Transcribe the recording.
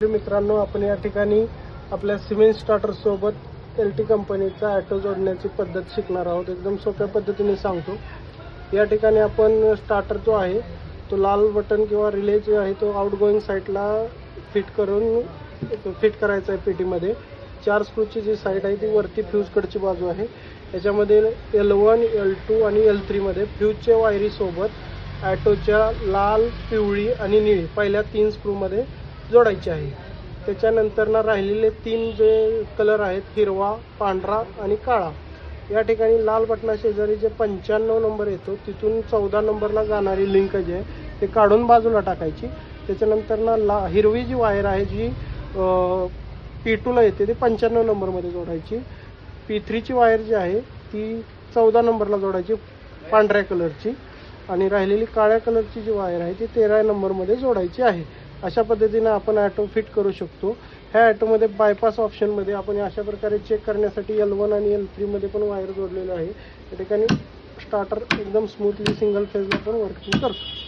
मित्रांनो, आपण या ठिकाणी आपल्या सिमेंट स्टार्टर सोबत एलटी कंपनीचा ऑटो जोडण्याची पद्धत शिकणार आहोत। एकदम सोप्या पद्धतीने सांगतो। या ठिकाणी आपण स्टार्टर जो आहे तो लाल बटन किंवा रिले जो आहे तो आउटगोइंग साइडला फिट करायचा आहे। पेटीमध्ये 4 स्क्रूची जी साइड आहे ती वरती फ्यूज कडची बाजू आहे। याच्यामध्ये L1 L2 आणि L3 मध्ये फ्यूजच्या वायरी सोबत ऑटोच्या लाल, पिवळी आणि निळी पहिल्या 3 स्क्रूमध्ये जोडायचे आहे। त्याच्यानंतर राहिलेले 3 जे कलर आहेत हिरवा, पांढरा आणि काळा, या ठिकाणी लाल बटना शेजारी जे 95 नंबर येतो तिथून 14 नंबरला जाणारी लिंक जी आहे ते काढून बाजूला टाकायची। त्याच्यानंतर हिरवी जी वायर आहे जी P2 ला येते ते 95 नंबरमध्ये जोडायची। P3 ची वायर जी आहे ती 14 नंबरला जोडायची पांढऱ्या कलरची, आणि राहिलेली काळ्या कलरची जी वायर आहे ती 13 नंबरमध्ये जोडायची आहे। अशा पद्धतीने आपण ऑटो फिट करू शकतो। ह्या ऑटोमध्ये बायपास ऑप्शनमध्ये आपण अशा प्रकारे चेक करण्यासाठी L1 आणि L3 मध्ये पण वायर जोडलेले आहे। या ठिकाणी स्टार्टर एकदम स्मूथली सिंगल फेजला पण वर्किंग करतो।